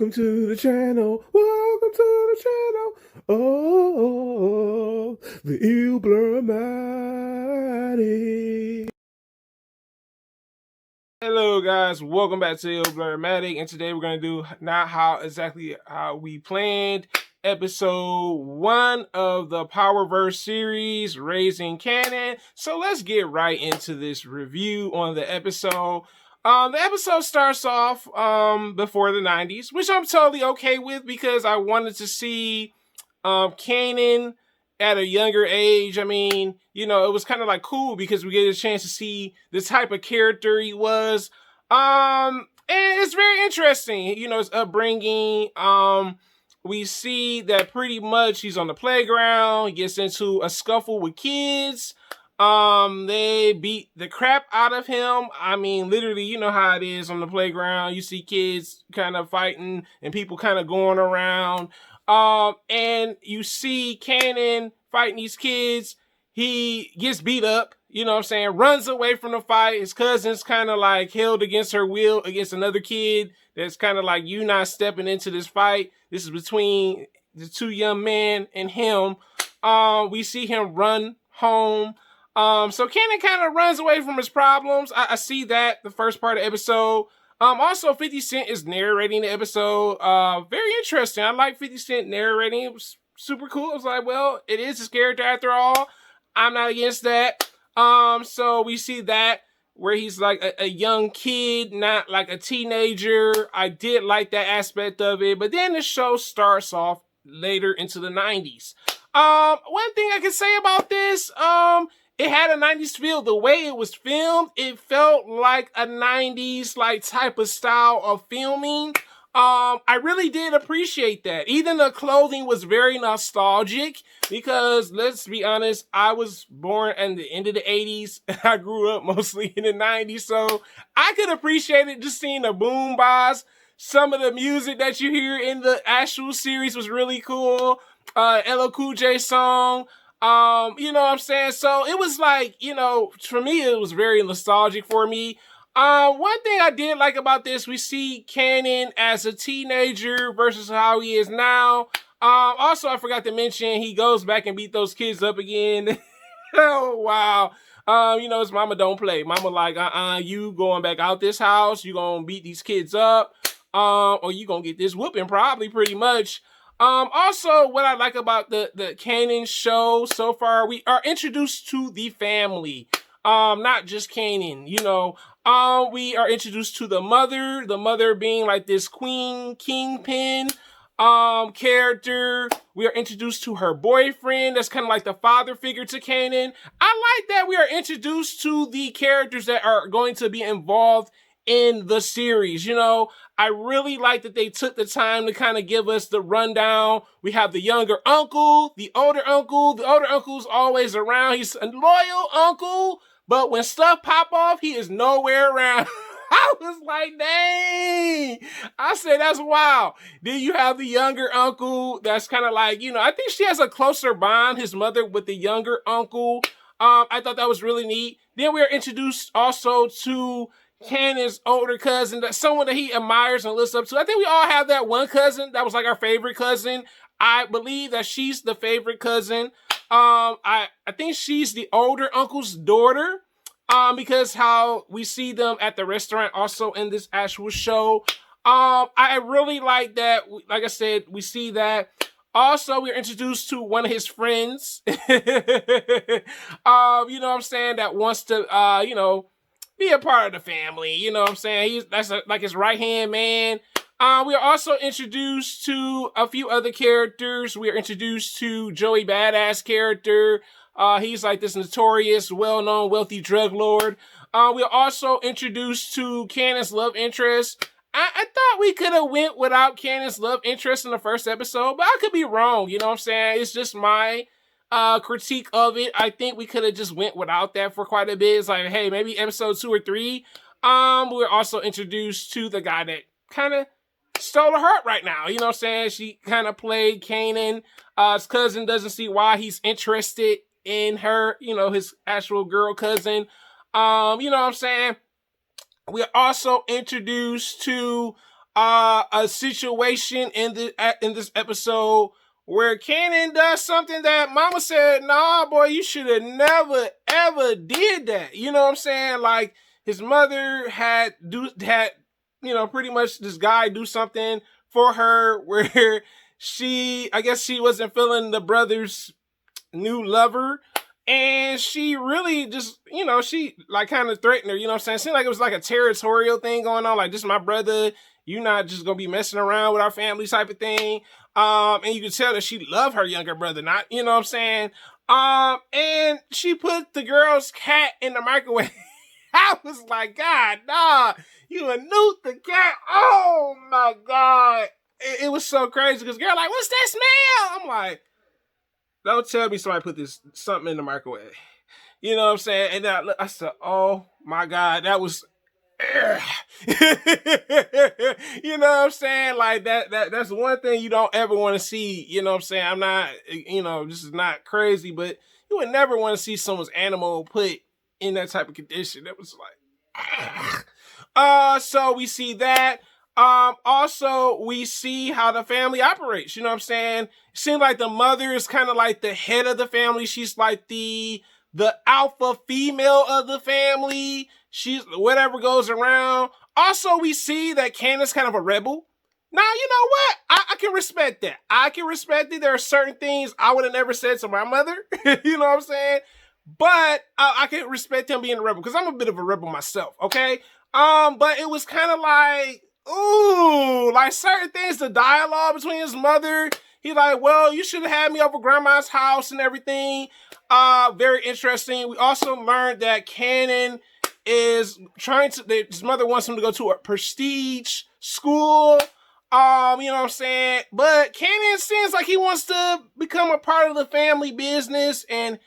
Welcome to the channel. Welcome to the channel. Oh, the Ilblurmatic. Hello guys, welcome back to Ilblurmatic, and today we're gonna do not how we planned episode 1 of the Powerverse series, Raising Canon. So let's get right into this review on the episode. The episode starts off before the 90s, which I'm totally okay with because I wanted to see Kanan at a younger age. I mean, you know, it was kind of like cool because we get a chance to see the type of character he was. And it's very interesting, you know, his upbringing. We see that pretty much he's on the playground, he gets into a scuffle with kids. They beat the crap out of him. I mean, literally, you know how it is on the playground. You see kids kind of fighting and people kind of going around. And you see Kanan fighting these kids. He gets beat up, you know what I'm saying, runs away from the fight. His cousin's kind of like held against her will against another kid that's kind of like, you not stepping into this fight. This is between the two young men and him. We see him run home. So Kanan kind of runs away from his problems. I see that the first part of the episode. Also 50 Cent is narrating the episode. Very interesting. I like 50 Cent narrating. It was super cool. I was like, well, it is his character after all. I'm not against that. So we see that where he's like a young kid, not like a teenager. I did like that aspect of it. But then the show starts off later into the 90s. One thing I can say about this, it had a 90s feel. The way it was filmed, it felt like a 90s like type of style of filming. I really did appreciate that. Even the clothing was very nostalgic because, let's be honest, I was born in the end of the 80s and I grew up mostly in the 90s, so I could appreciate it just seeing the boom box. Some of the music that you hear in the actual series was really cool. LL Cool J song. You know what I'm saying? So it was like, you know, for me, it was very nostalgic for me. One thing I did like about this, we see Kanan as a teenager versus how he is now. Also, I forgot to mention, he goes back and beat those kids up again. Oh, wow. You know, his mama don't play. Mama like, you going back out this house, you gonna beat these kids up, or you gonna get this whooping probably pretty much. Also, what I like about the Kanan show so far, we are introduced to the family. Not just Kanan, you know. We are introduced to the mother being like this queen kingpin character. We are introduced to her boyfriend that's kind of like the father figure to Kanan. I like that we are introduced to the characters that are going to be involved in the series. You know, I really like that they took the time to kind of give us the rundown. We have the younger uncle, the older uncle. The older uncle's always around. He's a loyal uncle, but when stuff pop off, he is nowhere around. I was like, dang. I said, that's wild. Then you have the younger uncle that's kind of like, you know, I think she has a closer bond, his mother, with the younger uncle. I thought that was really neat. Then we are introduced also to Kanan's older cousin, that's someone that he admires and looks up to. I think we all have that one cousin that was like our favorite cousin. I believe that she's the favorite cousin. I think she's the older uncle's daughter. Because how we see them at the restaurant also in this actual show. I really like that. Like I said, we see that. Also, we're introduced to one of his friends. You know what I'm saying? That wants to, you know, be a part of the family. You know what I'm saying? That's like his right-hand man. We are also introduced to a few other characters. We are introduced to Joey Badass character. He's like this notorious, well-known, wealthy drug lord. We are also introduced to Kanan's love interest. I thought we could have went without Kanan's love interest in the first episode, but I could be wrong. You know what I'm saying? It's just my critique of it. I think we could have just went without that for quite a bit. It's like, hey, maybe episode 2 or 3. We're also introduced to the guy that kind of stole her heart right now. You know what I'm saying? She kind of played Kanan. His cousin doesn't see why he's interested in her, you know, his actual girl cousin. You know what I'm saying? We are also introduced to a situation in this episode where Kanan does something that Mama said, "Nah, boy, you should have never ever did that." You know what I'm saying? Like his mother had pretty much this guy do something for her where I guess she wasn't feeling the brother's new lover. And she really just, she like kind of threatened her, you know what I'm saying? It seemed like it was like a territorial thing going on. Like, this is my brother. You're not just going to be messing around with our family type of thing. And you could tell that she loved her younger brother, not, you know what I'm saying? And she put the girl's cat in the microwave. I was like, God, nah, you a nuked the cat. Oh my God. It was so crazy because girl like, what's that smell? I'm like, don't tell me somebody put something in the microwave. You know what I'm saying? And I said, oh my God, that was, you know what I'm saying? Like that's one thing you don't ever want to see. You know what I'm saying? I'm not, this is not crazy, but you would never want to see someone's animal put in that type of condition. It was like, so we see that. Also we see how the family operates, you know what I'm saying? It seems like the mother is kind of like the head of the family. She's like the alpha female of the family. She's whatever goes around. Also, we see that Kanan's kind of a rebel. Now, you know what? I can respect that. I can respect it. There are certain things I would have never said to my mother. You know what I'm saying? But I can respect him being a rebel because I'm a bit of a rebel myself, okay? But it was kind of like, ooh, like certain things, the dialogue between his mother, he like, well, you should have had me over grandma's house and everything. Very interesting. We also learned that Kanan is his mother wants him to go to a prestige school. You know what I'm saying? But Kanan seems like he wants to become a part of the family business and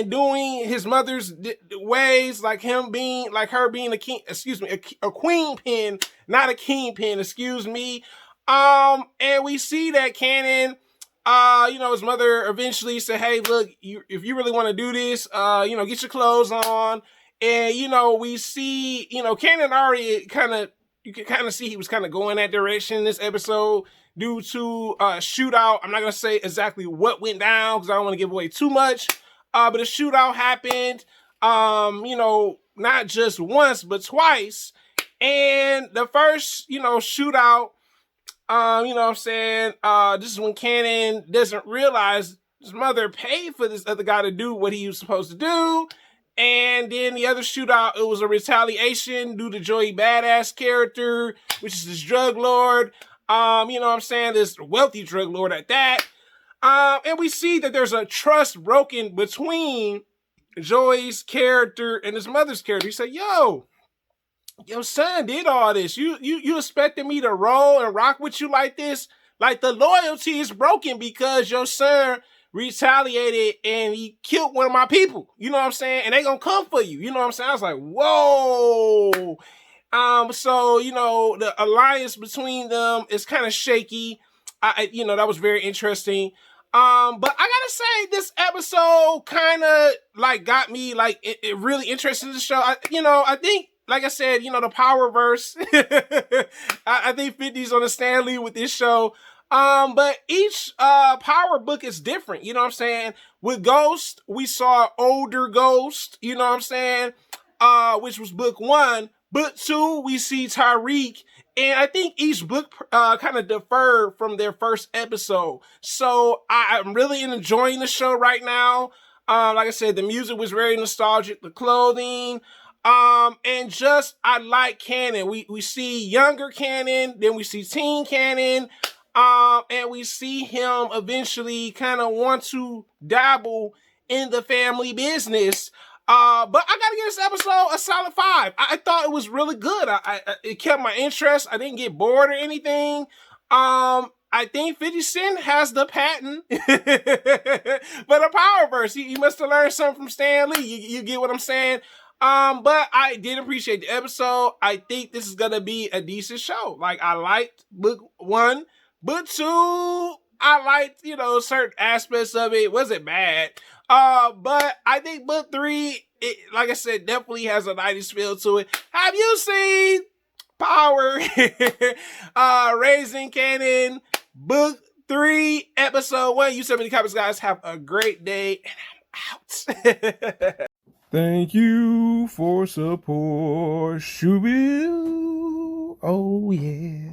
doing his mother's ways, like her being a queen pin, not a kingpin, excuse me. And we see that Kanan, his mother eventually said, hey, look, if you really want to do this, get your clothes on. And, we see, Kanan already you can kind of see he was kind of going that direction in this episode due to shootout. I'm not going to say exactly what went down because I don't want to give away too much. But a shootout happened, not just once, but twice. And the first, shootout, you know what I'm saying? This is when Kanan doesn't realize his mother paid for this other guy to do what he was supposed to do. And then the other shootout, it was a retaliation due to Joey Badass character, which is this drug lord. You know what I'm saying? This wealthy drug lord at that. And we see that there's a trust broken between Joey's character and his mother's character. He said, yo, your son did all this. You expected me to roll and rock with you like this? Like, the loyalty is broken because your son retaliated and he killed one of my people. You know what I'm saying? And they gonna come for you. You know what I'm saying? I was like, whoa. So, the alliance between them is kind of shaky. That was very interesting. But I gotta say, this episode kind of like got me like it really interested in the show. I think, like I said, the powerverse. I think 50's on the Stanley with this show. But each power book is different. You know what I'm saying? With Ghost, we saw older Ghost. You know what I'm saying? Which was book 1. Book 2, we see Tyreek. And I think each book kind of deferred from their first episode. So I'm really enjoying the show right now. Like I said, the music was very nostalgic. The clothing. And just, I like Kanan. We see younger Kanan. Then we see teen Kanan. And we see him eventually kind of want to dabble in the family business. But I gotta give this episode a solid 5. I thought it was really good. It kept my interest. I didn't get bored or anything. I think 50 Cent has the patent for the powerverse. He must have learned something from Stan Lee. You get what I'm saying? But I did appreciate the episode. I think this is gonna be a decent show. Like, I liked book 1. Book 2, I liked, certain aspects of it. It wasn't bad. But I think book 3, like I said, definitely has a 90s feel to it. Have you seen Power Raising Cannon Book 3 Episode 1. You send me the comments, guys. Have a great day, and I'm out. Thank you for support. Shoo-bill. Oh yeah.